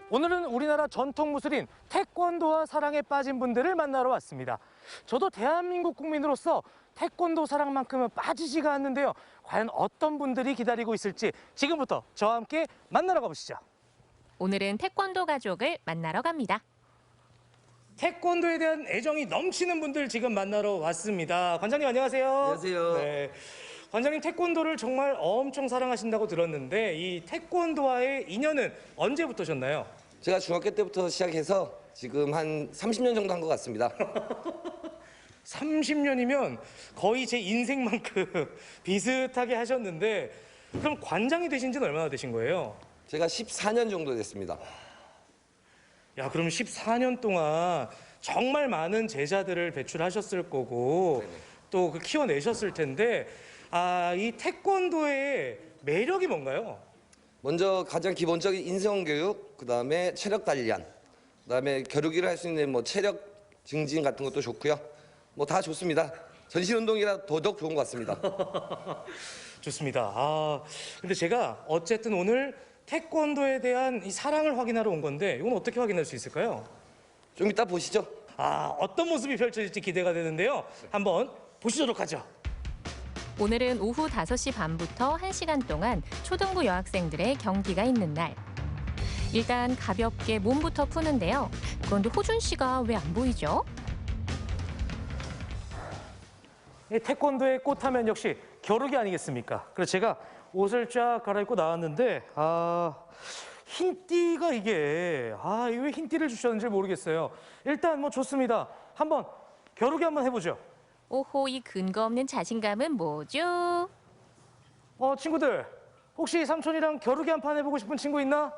S14: 오늘은 우리나라 전통 무술인 태권도와 사랑에 빠진 분들을 만나러 왔습니다. 저도 대한민국 국민으로서 태권도 사랑만큼은 빠지지가 않는데요. 과연 어떤 분들이 기다리고 있을지 지금부터 저와 함께 만나러 가보시죠.
S13: 오늘은 태권도 가족을 만나러 갑니다.
S14: 태권도에 대한 애정이 넘치는 분들 지금 만나러 왔습니다. 관장님 안녕하세요.
S27: 안녕하세요.
S14: 네. 관장님 태권도를 정말 엄청 사랑하신다고 들었는데 이 태권도와의 인연은 언제부터셨나요?
S27: 제가 중학교 때부터 시작해서 지금 한 30년 정도 한 것 같습니다.
S14: 30년이면 거의 제 인생만큼 비슷하게 하셨는데 그럼 관장이 되신 지는 얼마나 되신 거예요?
S27: 제가 14년 정도 됐습니다.
S14: 야, 그럼 14년 동안 정말 많은 제자들을 배출하셨을 거고 또 그 키워내셨을 텐데 이 태권도의 매력이 뭔가요?
S27: 먼저 가장 기본적인 인성교육, 그다음에 체력 단련, 그다음에 겨루기를 할 수 있는 뭐 체력 증진 같은 것도 좋고요. 뭐 다 좋습니다. 전신 운동이라 더더욱 좋은 것 같습니다.
S14: 좋습니다. 근데 제가 어쨌든 오늘 태권도에 대한 이 사랑을 확인하러 온 건데 이건 어떻게 확인할 수 있을까요?
S27: 좀 이따 보시죠.
S14: 어떤 모습이 펼쳐질지 기대가 되는데요. 한번 보시도록 하죠.
S13: 오늘은 오후 5시 반부터 1시간 동안 초등부 여학생들의 경기가 있는 날. 일단 가볍게 몸부터 푸는데요. 그런데 호준 씨가 왜 안 보이죠?
S14: 태권도의 꽃하면 역시 겨루기 아니겠습니까? 그래서 제가 옷을 쫙 갈아입고 나왔는데 흰띠가 이게 이게 왜 흰띠를 주셨는지 모르겠어요. 일단 뭐 좋습니다. 한번 겨루기 한번 해보죠.
S13: 오호, 이 근거 없는 자신감은 뭐죠?
S14: 친구들 혹시 삼촌이랑 겨루기 한 판 해보고 싶은 친구 있나?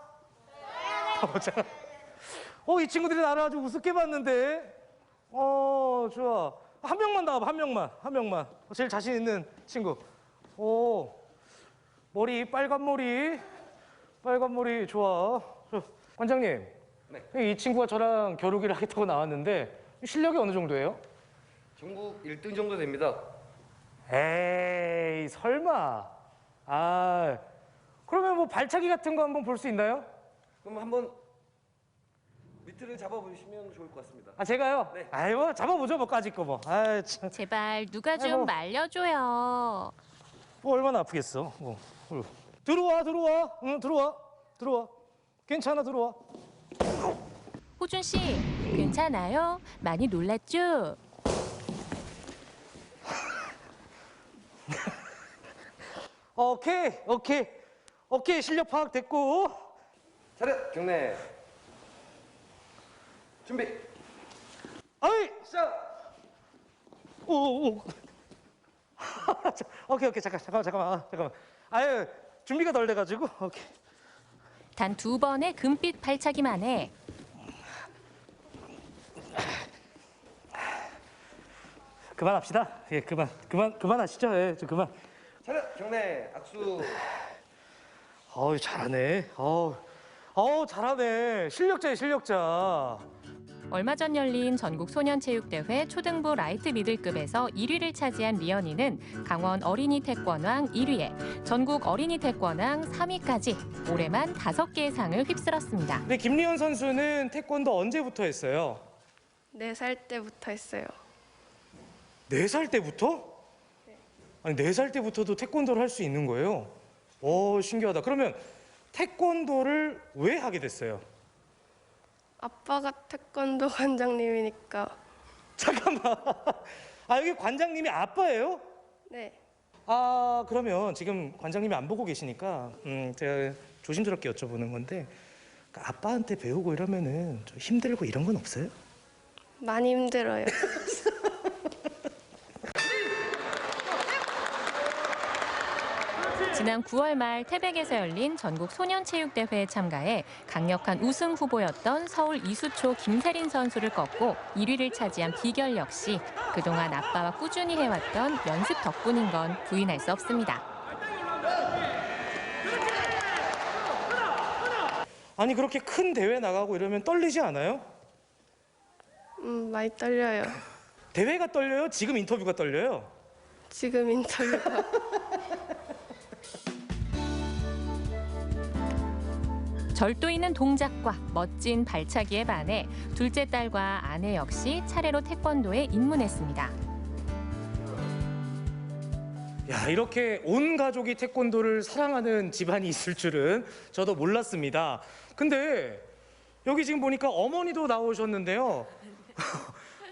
S14: 이 친구들이 나를 아주 우습게 봤는데. 좋아. 한 명만 나와봐. 한 명만. 제일 자신 있는 친구. 머리 빨간 머리 좋아. 관장님. 네. 이 친구가 저랑 겨루기를 하겠다고 나왔는데 실력이 어느 정도예요?
S27: 전국 1등 정도 됩니다.
S14: 에이, 설마. 그러면 뭐 발차기 같은 거 한번 볼 수 있나요?
S27: 그럼 한번 밑을 잡아보시면 좋을 것 같습니다.
S14: 제가요?
S27: 네.
S14: 뭐 잡아보죠, 뭐 까짓 거 뭐. 참.
S13: 제발 누가 좀 말려줘요.
S14: 얼마나 아프겠어. 들어와. 응, 들어와. 괜찮아, 들어와.
S13: 호준 씨, 괜찮아요? 많이 놀랐죠?
S14: 오케이, 실력 파악됐고.
S27: 차렷, 경례. 준비. 시작.
S14: 오케이, 잠깐만. 준비가 덜 돼가지고. 오케이.
S13: 단 2번의 금빛 발차기만 해.
S14: 그만합시다. 그만하시죠. 그만.
S27: 차렷, 경례, 악수.
S14: 잘하네. 잘하네. 실력자.
S13: 얼마 전 열린 전국 소년체육대회 초등부 라이트 미들급에서 1위를 차지한 리언이는 강원 어린이 태권왕 1위에 전국 어린이 태권왕 3위까지 올해만 5개의 상을 휩쓸었습니다.
S14: 네, 김리언 선수는 태권도 언제부터 했어요?
S8: 4살 때부터 했어요.
S14: 4살 때부터? 아니, 4살 때부터도 태권도를 할 수 있는 거예요? 신기하다. 그러면 태권도를 왜 하게 됐어요?
S8: 아빠가 태권도 관장님이니까.
S14: 잠깐만. 여기 관장님이 아빠예요?
S8: 네.
S14: 그러면 지금 관장님이 안 보고 계시니까 제가 조심스럽게 여쭤보는 건데 아빠한테 배우고 이러면은 좀 힘들고 이런 건 없어요?
S8: 많이 힘들어요.
S13: 지난 9월 말 태백에서 열린 전국 소년체육대회에 참가해 강력한 우승 후보였던 서울 이수초 김세린 선수를 꺾고 1위를 차지한 비결 역시 그동안 아빠와 꾸준히 해왔던 연습 덕분인 건 부인할 수 없습니다.
S14: 아니, 그렇게 큰 대회 나가고 이러면 떨리지 않아요?
S8: 많이 떨려요.
S14: 대회가 떨려요? 지금 인터뷰가 떨려요?
S8: 지금 인터뷰가.
S13: 절도 있는 동작과 멋진 발차기에 반해 둘째 딸과 아내 역시 차례로 태권도에 입문했습니다.
S14: 이렇게 온 가족이 태권도를 사랑하는 집안이 있을 줄은 저도 몰랐습니다. 근데 여기 지금 보니까 어머니도 나오셨는데요.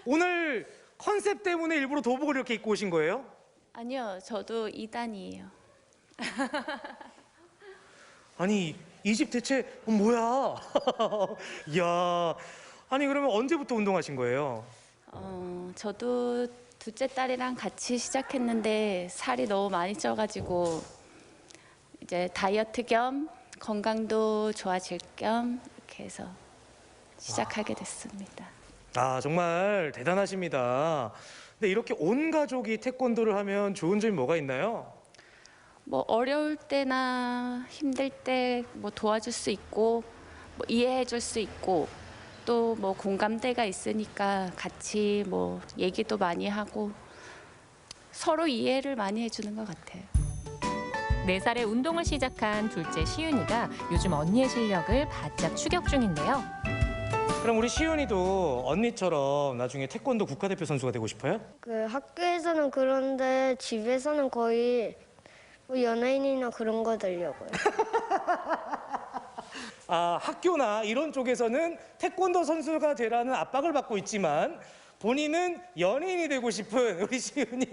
S14: 오늘 컨셉 때문에 일부러 도복을 이렇게 입고 오신 거예요?
S10: 아니요, 저도 2단이에요.
S14: 아니, 이 집 대체 뭐야? 이야, 아니 그러면 언제부터 운동하신 거예요?
S10: 저도 둘째 딸이랑 같이 시작했는데 살이 너무 많이 쪄가지고 이제 다이어트 겸 건강도 좋아질 겸 이렇게 해서 시작하게 됐습니다.
S14: 정말 대단하십니다. 근데 이렇게 온 가족이 태권도를 하면 좋은 점이 뭐가 있나요?
S10: 뭐 어려울 때나 힘들 때 뭐 도와줄 수 있고 뭐 이해해 줄 수 있고 또 뭐 공감대가 있으니까 같이 뭐 얘기도 많이 하고 서로 이해를 많이 해주는 것 같아요.
S13: 4살에 운동을 시작한 둘째 시윤이가 요즘 언니의 실력을 바짝 추격 중인데요.
S14: 그럼 우리 시윤이도 언니처럼 나중에 태권도 국가대표 선수가 되고 싶어요?
S15: 학교에서는 그런데 집에서는 거의 뭐 연예인이나 그런 거 되려고요.
S14: 학교나 이런 쪽에서는 태권도 선수가 되라는 압박을 받고 있지만 본인은 연예인이 되고 싶은 우리 시윤이.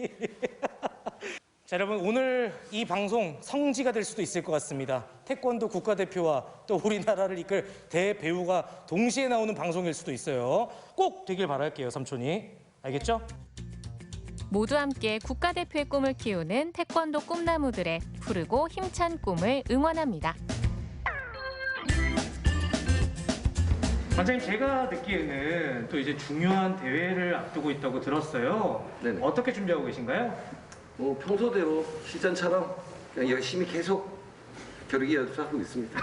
S14: 자, 여러분 오늘 이 방송 성지가 될 수도 있을 것 같습니다. 태권도 국가대표와 또 우리나라를 이끌 대배우가 동시에 나오는 방송일 수도 있어요. 꼭 되길 바랄게요, 삼촌이. 알겠죠?
S13: 모두 함께 국가대표의 꿈을 키우는 태권도 꿈나무들의 푸르고 힘찬 꿈을 응원합니다.
S14: 원장님, 제가 듣기에는 또 이제 중요한 대회를 앞두고 있다고 들었어요.
S27: 네네.
S14: 어떻게 준비하고 계신가요?
S27: 뭐 평소대로 시전처럼 그냥 열심히 계속 겨루기 연습하고 있습니다.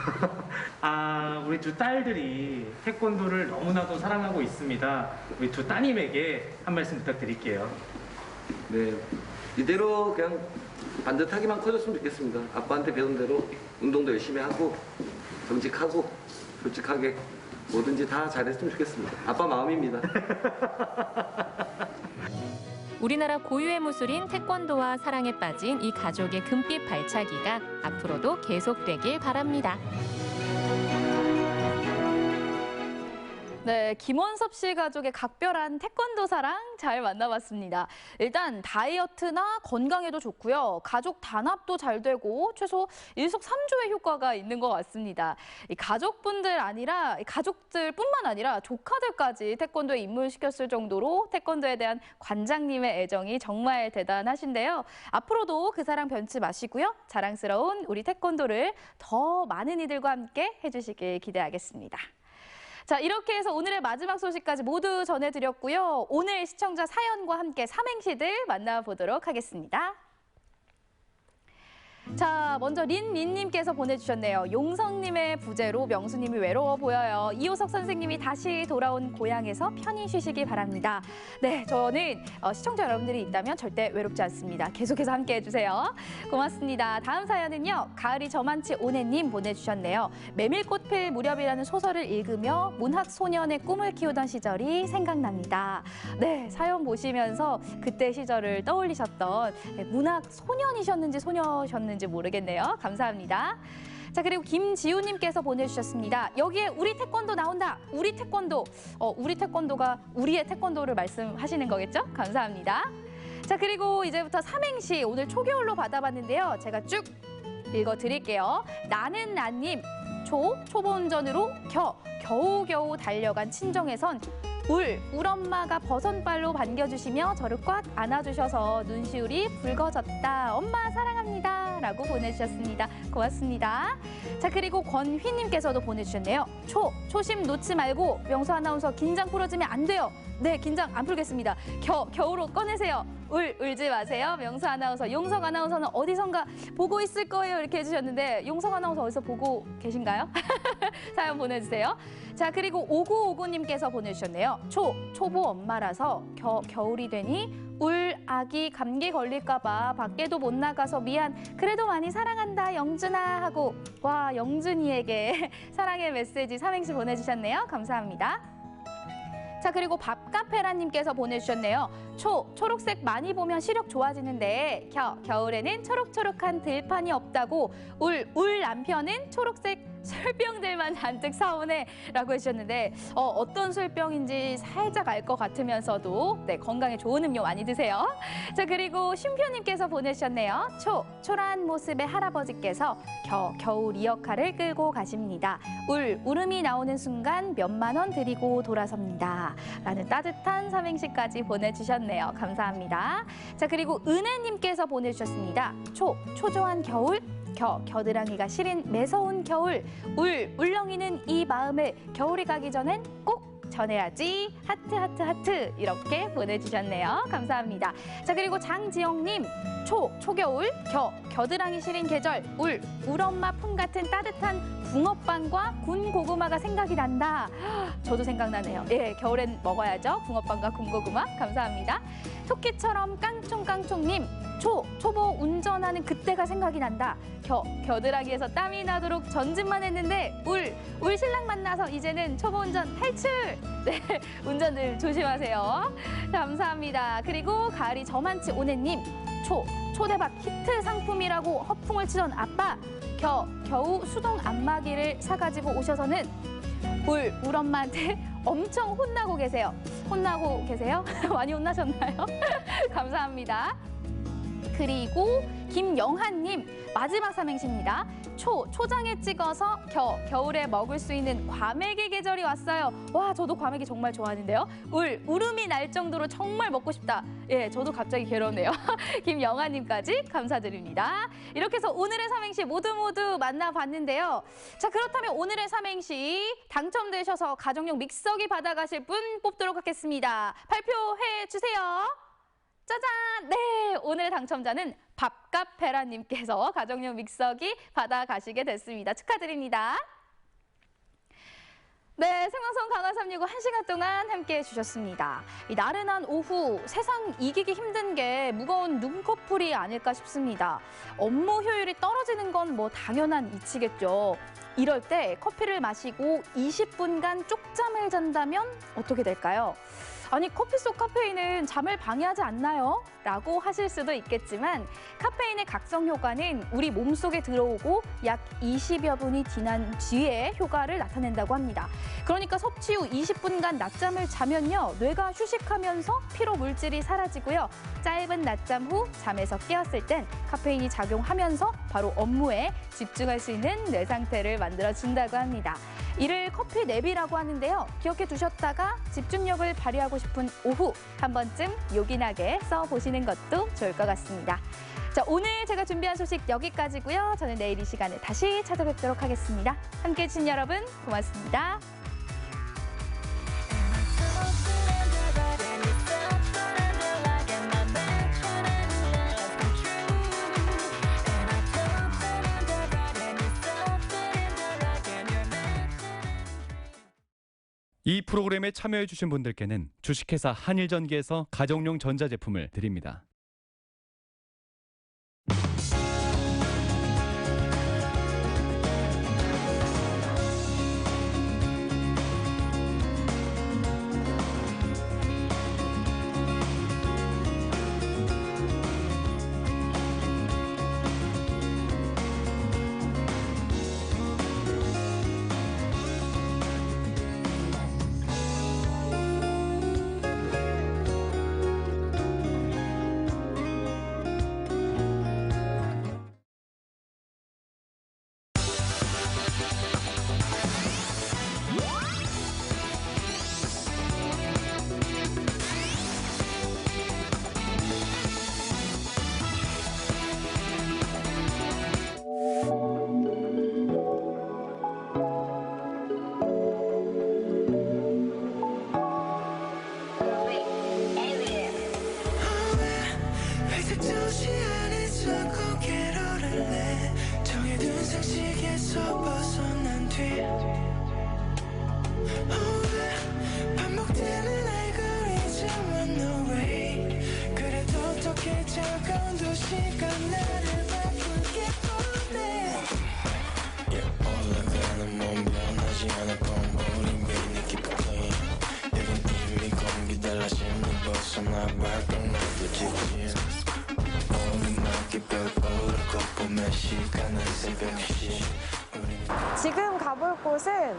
S14: 아, 우리 두 딸들이 태권도를 너무나도 사랑하고 있습니다. 우리 두 따님에게 한 말씀 부탁드릴게요.
S27: 네, 이대로 그냥 반듯하게만 커졌으면 좋겠습니다. 아빠한테 배운 대로 운동도 열심히 하고 정직하고 솔직하게 뭐든지 다 잘했으면 좋겠습니다. 아빠 마음입니다.
S13: 우리나라 고유의 무술인 태권도와 사랑에 빠진 이 가족의 금빛 발차기가 앞으로도 계속되길 바랍니다.
S2: 네, 김원섭 씨 가족의 각별한 태권도 사랑 잘 만나봤습니다. 일단 다이어트나 건강에도 좋고요. 가족 단합도 잘 되고 최소 일석삼조의 효과가 있는 것 같습니다. 이 가족들뿐만 아니라 조카들까지 태권도에 입문시켰을 정도로 태권도에 대한 관장님의 애정이 정말 대단하신데요. 앞으로도 그 사랑 변치 마시고요. 자랑스러운 우리 태권도를 더 많은 이들과 함께 해주시길 기대하겠습니다. 자, 이렇게 해서 오늘의 마지막 소식까지 모두 전해드렸고요. 오늘 시청자 사연과 함께 삼행시들 만나보도록 하겠습니다. 자, 먼저 린님께서 보내주셨네요. 용성님의 부재로 명수님이 외로워 보여요. 이호석 선생님이 다시 돌아온 고향에서 편히 쉬시기 바랍니다. 네, 저는 시청자 여러분들이 있다면 절대 외롭지 않습니다. 계속해서 함께 해주세요. 고맙습니다. 다음 사연은요. 가을이 저만치 오네님 보내주셨네요. 메밀꽃 필 무렵이라는 소설을 읽으며 문학소년의 꿈을 키우던 시절이 생각납니다. 네, 사연 보시면서 그때 시절을 떠올리셨던 문학소년이셨는지 소녀셨는지 모르겠네요. 감사합니다. 자, 그리고 김지우님께서 보내주셨습니다. 여기에 우리 태권도 나온다. 우리 태권도. 우리 태권도가 우리의 태권도를 말씀하시는 거겠죠? 감사합니다. 자, 그리고 이제부터 삼행시 오늘 초겨울로 받아봤는데요. 제가 쭉 읽어드릴게요. 나는 나님, 초보운전으로 겨우겨우 달려간 친정에선 울 엄마가 버선발로 반겨주시며 저를 꽉 안아주셔서 눈시울이 붉어졌다. 엄마 사랑합니다. 라고 보내주셨습니다. 고맙습니다. 자, 그리고 권휘님께서도 보내주셨네요. 초심 놓지 말고 명수 아나운서 긴장 풀어지면 안 돼요. 네, 긴장 안 풀겠습니다. 겨우로 꺼내세요. 울지 마세요. 명수 아나운서, 용석 아나운서는 어디선가 보고 있을 거예요. 이렇게 해주셨는데 용석 아나운서 어디서 보고 계신가요? 사연 보내주세요. 자, 그리고 5959님께서 보내주셨네요. 초보 엄마라서 겨울이 되니 울 아기 감기 걸릴까 봐 밖에도 못 나가서 미안. 그래도 많이 사랑한다 영준아 하고 와, 영준이에게 사랑의 메시지 삼행시 보내주셨네요. 감사합니다. 자, 그리고 밥카페라님께서 보내주셨네요. 초록색 많이 보면 시력 좋아지는데 겨울에는 초록초록한 들판이 없다고 울 남편은 초록색 술병들만 잔뜩 사오네 라고 해주셨는데 어떤 술병인지 살짝 알 것 같으면서도 네, 건강에 좋은 음료 많이 드세요. 자, 그리고 쉼표님께서 보내주셨네요. 초라한 모습의 할아버지께서 겨울 리어카를 끌고 가십니다. 울음이 나오는 순간 몇만 원 드리고 돌아섭니다. 라는 따뜻한 삼행시까지 보내주셨네요. 감사합니다. 자, 그리고 은혜님께서 보내주셨습니다. 초조한 겨울 겨드랑이가 시린 매서운 겨울 울렁이는 이 마음을 겨울이 가기 전엔 꼭 전해야지. 하트 이렇게 보내주셨네요. 감사합니다. 자, 그리고 장지영님 초겨울 겨드랑이 시린 계절 울엄마 품 같은 따뜻한 붕어빵과 군 고구마가 생각이 난다. 저도 생각나네요. 예, 겨울엔 먹어야죠. 붕어빵과 군 고구마. 감사합니다. 토끼처럼 깡총깡총님 초보 운전하는 그때가 생각이 난다. 겨드랑이에서 땀이 나도록 전진만 했는데 울 신랑 만나서 이제는 초보 운전 탈출. 네, 운전들 조심하세요. 감사합니다. 그리고 가을이 저만치 오네님 초대박 히트 상품이라고 허풍을 치던 아빠 겨우 수동 안마기를 사가지고 오셔서는 울 엄마한테 엄청 혼나고 계세요. 많이 혼나셨나요? 감사합니다. 그리고 김영한님 마지막 삼행시입니다. 초장에 찍어서 겨울에 먹을 수 있는 과메기 계절이 왔어요. 와, 저도 과메기 정말 좋아하는데요. 울음이 날 정도로 정말 먹고 싶다. 예, 저도 갑자기 괴롭네요. 김영아님까지 감사드립니다. 이렇게 해서 오늘의 삼행시 모두 만나봤는데요. 자, 그렇다면 오늘의 삼행시 당첨되셔서 가정용 믹서기 받아가실 분 뽑도록 하겠습니다. 발표해 주세요. 짜잔! 네, 오늘의 당첨자는 밥값페라님께서 가정용 믹서기 받아가시게 됐습니다. 축하드립니다. 네, 생방송 강원 365 1시간 동안 함께해 주셨습니다. 이 나른한 오후 세상 이기기 힘든 게 무거운 눈꺼풀이 아닐까 싶습니다. 업무 효율이 떨어지는 건 뭐 당연한 이치겠죠. 이럴 때 커피를 마시고 20분간 쪽잠을 잔다면 어떻게 될까요? 아니, 커피 속 카페인은 잠을 방해하지 않나요? 라고 하실 수도 있겠지만 카페인의 각성 효과는 우리 몸속에 들어오고 약 20여 분이 지난 뒤에 효과를 나타낸다고 합니다. 그러니까 섭취 후 20분간 낮잠을 자면요, 뇌가 휴식하면서 피로 물질이 사라지고요. 짧은 낮잠 후 잠에서 깨었을 땐 카페인이 작용하면서 바로 업무에 집중할 수 있는 뇌 상태를 만들어준다고 합니다. 이를 커피 냅이라고 하는데요. 기억해 두셨다가 집중력을 발휘하고 싶은 오후 한 번쯤 요긴하게 써보시는 것도 좋을 것 같습니다. 자, 오늘 제가 준비한 소식 여기까지고요. 저는 내일 이 시간에 다시 찾아뵙도록 하겠습니다. 함께해 주신 여러분 고맙습니다.
S16: 이 프로그램에 참여해주신 분들께는 주식회사 한일전기에서 가정용 전자제품을 드립니다.
S17: 지금 가볼 곳은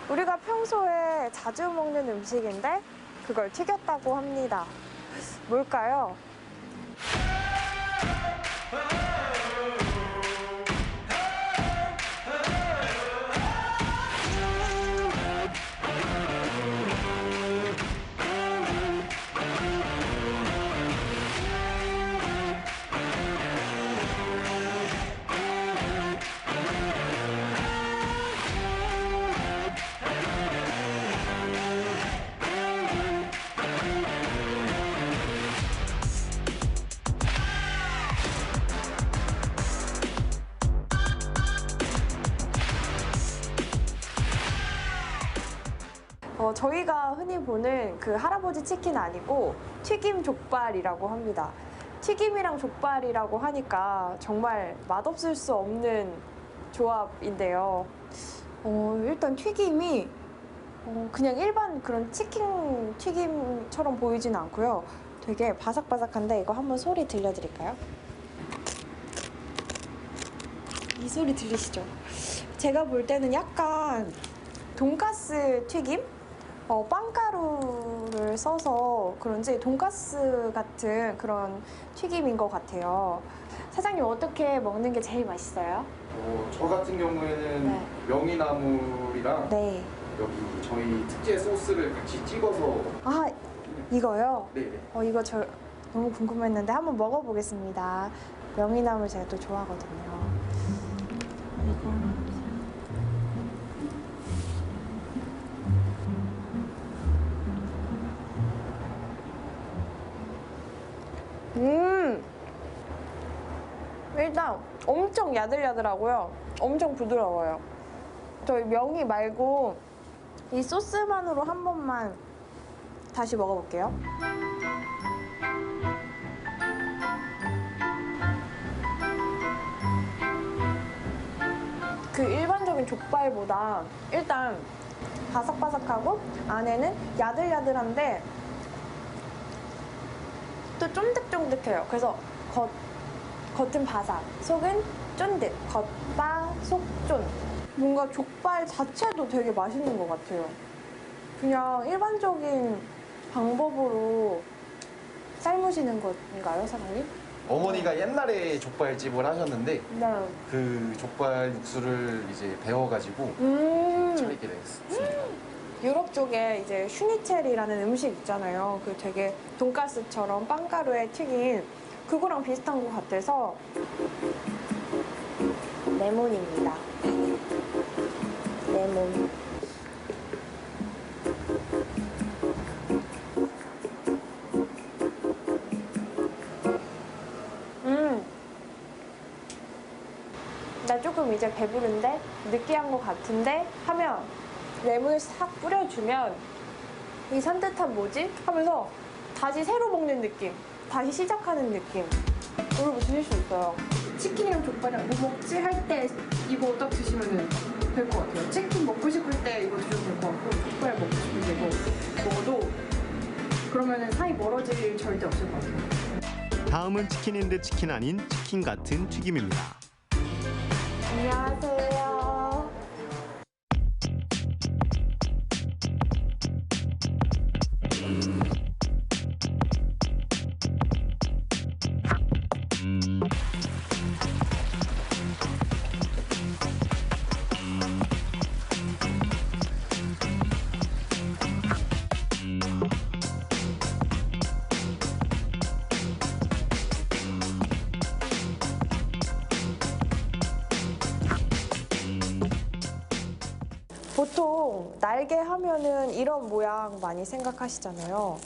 S17: 우리가 평소에 자주 먹는 음식인데 그걸 튀겼다고 합니다. 뭘까요? 저희가 흔히 보는 그 할아버지 치킨 아니고 튀김 족발이라고 합니다. 튀김이랑 족발이라고 하니까 정말 맛없을 수 없는 조합인데요. 일단 튀김이 그냥 일반 그런 치킨 튀김처럼 보이진 않고요. 되게 바삭바삭한데 이거 한번 소리 들려드릴까요? 이 소리 들리시죠? 제가 볼 때는 약간 돈가스 튀김? 빵가루를 써서 그런지 돈가스 같은 그런 튀김인 것 같아요. 사장님 어떻게 먹는 게 제일 맛있어요?
S18: 저 같은 경우에는
S17: 네.
S18: 명이나물이랑
S17: 네.
S18: 여기 저희 특제 소스를 같이 찍어서
S17: 아, 이거요?
S18: 네네.
S17: 이거 저 너무 궁금했는데 한번 먹어보겠습니다. 명이나물 제가 또 좋아하거든요. 일단 엄청 야들야들하고요. 엄청 부드러워요. 저희 명이 말고 이 소스만으로 한 번만 다시 먹어볼게요. 그 일반적인 족발보다 일단 바삭바삭하고 안에는 야들야들한데 또 쫀득쫀득해요. 그래서 겉은 바삭, 속은 쫀득, 겉바, 속쫀. 뭔가 족발 자체도 되게 맛있는 것 같아요. 그냥 일반적인 방법으로 삶으시는 건가요, 사장님?
S18: 어머니가 옛날에 족발집을 하셨는데
S17: 네.
S18: 그 족발 육수를 이제 배워가지고 차리게 됐습니다.
S17: 유럽 쪽에 이제 슈니첼이라는 음식 있잖아요. 그 되게 돈가스처럼 빵가루에 튀긴 그거랑 비슷한 것 같아서 레몬입니다. 레몬. 나 조금 이제 배부른데 느끼한 것 같은데 하면 레몬을 싹 뿌려주면 이 산뜻한 뭐지? 하면서 다시 새로 먹는 느낌, 다시 시작하는 느낌. 이걸 드실 수 있어요. 치킨이랑 족발이랑 뭐 먹지 할 때 이거 딱 드시면 될 것 같아요. 치킨 먹고 싶을 때 이거 드셔도 될 것 같고 족발 먹고 싶을 때 이거 먹어도 그러면 사이 멀어질 일 절대 없을 것 같아요.
S19: 다음은 치킨인데 치킨 아닌 치킨 같은 튀김입니다.
S17: 안녕하세요. 보통 날개 하면은 이런 모양 많이 생각하시잖아요.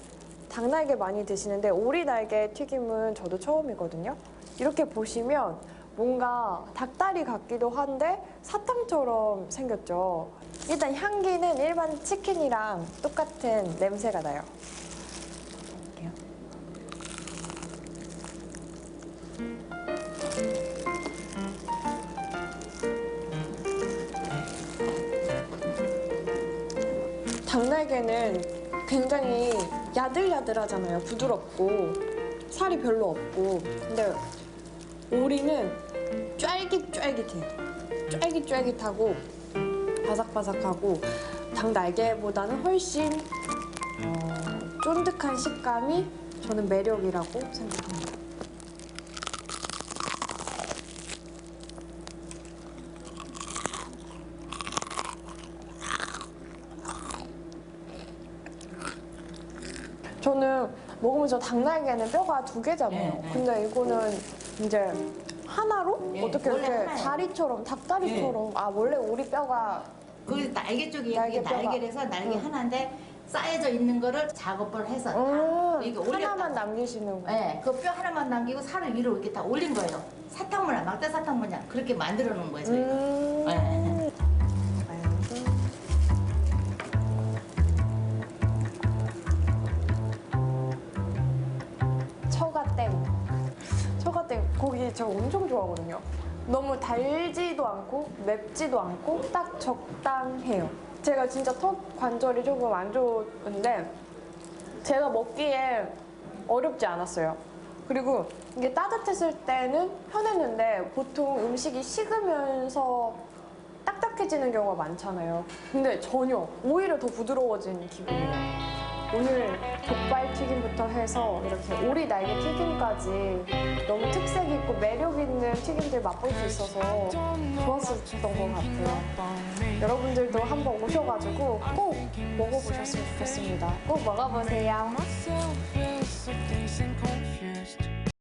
S17: 닭날개 많이 드시는데 오리 날개 튀김은 저도 처음이거든요. 이렇게 보시면 뭔가 닭다리 같기도 한데 사탕처럼 생겼죠. 일단 향기는 일반 치킨이랑 똑같은 냄새가 나요. 닭날개는 굉장히 야들야들하잖아요. 부드럽고 살이 별로 없고. 근데 오리는 쫄깃쫄깃해요. 쫄깃쫄깃하고 바삭바삭하고 닭날개보다는 훨씬 쫀득한 식감이 저는 매력이라고 생각합니다. 저는 먹으면서 닭날개는 뼈가 2개잖아요. 근데 이거는 이제 하나로? 어떻게
S20: 원래
S17: 이렇게
S20: 하나예요.
S17: 다리처럼, 닭다리처럼. 아, 원래 우리 뼈가.
S20: 그 날개 쪽이
S17: 날개뼈가.
S20: 날개라서 날개 하나인데 쌓여져 있는 거를 작업을 해서 다 이게
S17: 하나만 남기시는 거예요?
S20: 네, 그 뼈 하나만 남기고 살을 위로 이렇게 다 올린 거예요. 사탕물이나 막대 사탕물이나 그렇게 만들어 놓은 거예요, 저희가. 네.
S17: 처갓땡 고기 저 엄청 좋아하거든요. 너무 달지도 않고 맵지도 않고 딱 적당해요. 제가 진짜 턱 관절이 조금 안 좋은데 제가 먹기에 어렵지 않았어요. 그리고 이게 따뜻했을 때는 편했는데 보통 음식이 식으면서 딱 딱딱해지는 경우가 많잖아요. 근데 전혀 오히려 더 부드러워진 기분이에요. 오늘 족발 튀김부터 해서 이렇게 오리 날개 튀김까지 너무 특색 있고 매력 있는 튀김들 맛볼 수 있어서 좋았었던 것 같아요. 여러분들도 한번 오셔가지고 꼭 먹어보셨으면 좋겠습니다. 꼭 먹어보세요.